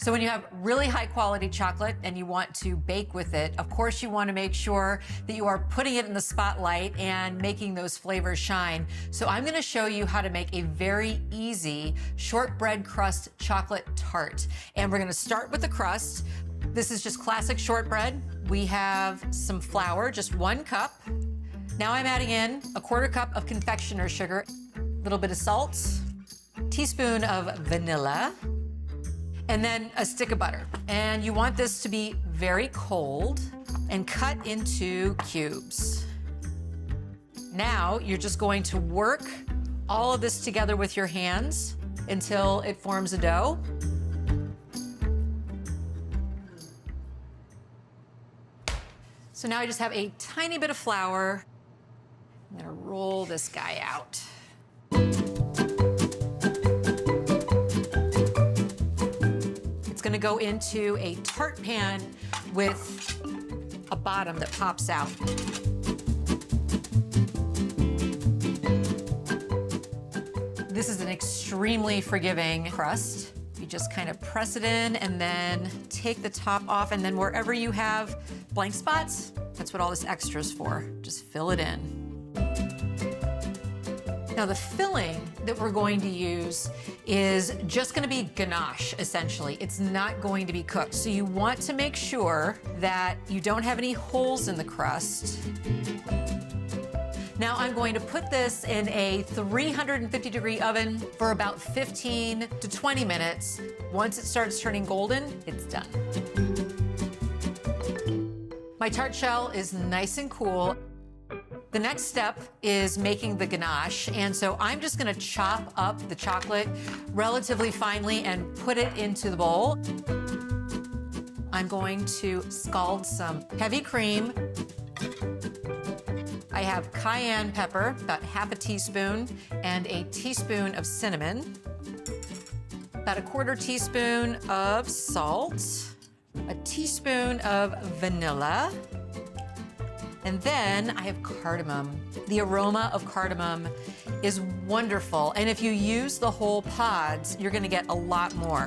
So when you have really high quality chocolate and you want to bake with it, of course you want to make sure that you are putting it in the spotlight and making those flavors shine. So I'm going to show you how to make a very easy shortbread crust chocolate tart. And we're going to start with the crust. This is just classic shortbread. We have some flour, just 1 cup. Now I'm adding in a 1/4 cup of confectioner's sugar, a little bit of salt, teaspoon of vanilla, and then a stick of butter. And you want this to be very cold and cut into cubes. Now you're just going to work all of this together with your hands until it forms a dough. So now I just have a tiny bit of flour. I'm gonna roll this guy out. Going to go into a tart pan with a bottom that pops out. This is an extremely forgiving crust. You just kind of press it in and then take the top off, and then wherever you have blank spots, that's what all this extra is for. Just fill it in. Now the filling that we're going to use is just going to be ganache, essentially. It's not going to be cooked. So you want to make sure that you don't have any holes in the crust. Now I'm going to put this in a 350-degree oven for about 15 to 20 minutes. Once it starts turning golden, it's done. My tart shell is nice and cool. The next step is making the ganache, and so I'm just gonna chop up the chocolate relatively finely and put it into the bowl. I'm going to scald some heavy cream. I have cayenne pepper, about 1/2 teaspoon, and a teaspoon of cinnamon, about 1/4 teaspoon of salt, a teaspoon of vanilla, and then I have cardamom. The aroma of cardamom is wonderful, and if you use the whole pods, you're gonna get a lot more.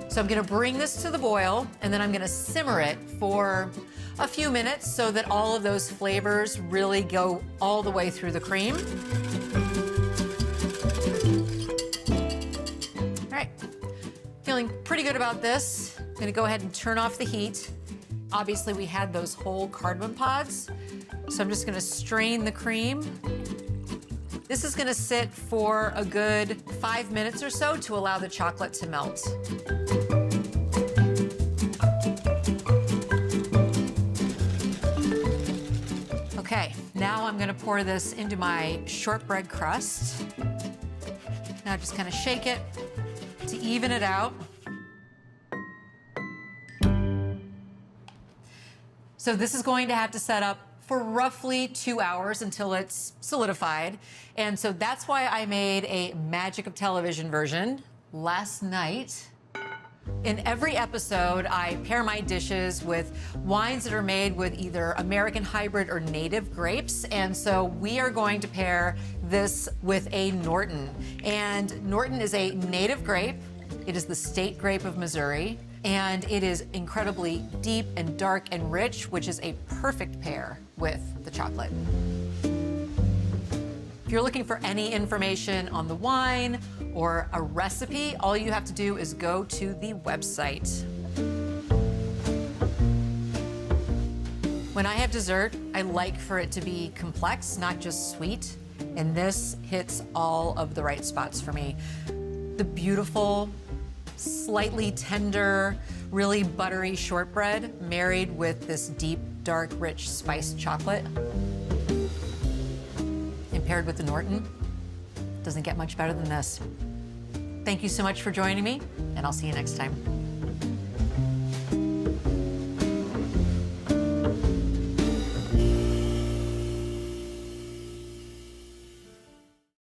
So I'm gonna bring this to the boil, and then I'm gonna simmer it for a few minutes so that all of those flavors really go all the way through the cream. All right, feeling pretty good about this. I'm gonna go ahead and turn off the heat. Obviously, we had those whole cardamom pods, so I'm just gonna strain the cream. This is gonna sit for a good 5 minutes or so to allow the chocolate to melt. Okay, now I'm gonna pour this into my shortbread crust. Now just kind of shake it to even it out. So this is going to have to set up for roughly 2 hours until it's solidified. And so that's why I made a Magic of Television version last night. In every episode, I pair my dishes with wines that are made with either American hybrid or native grapes. And so we are going to pair this with a Norton. And Norton is a native grape. It is the state grape of Missouri. And it is incredibly deep and dark and rich, which is a perfect pair with the chocolate. If you're looking for any information on the wine or a recipe, all you have to do is go to the website. When I have dessert, I like for it to be complex, not just sweet. And this hits all of the right spots for me. The beautiful, slightly tender, really buttery shortbread married with this deep, dark, rich spiced chocolate and paired with the Norton. Doesn't get much better than this. Thank you so much for joining me, and I'll see you next time.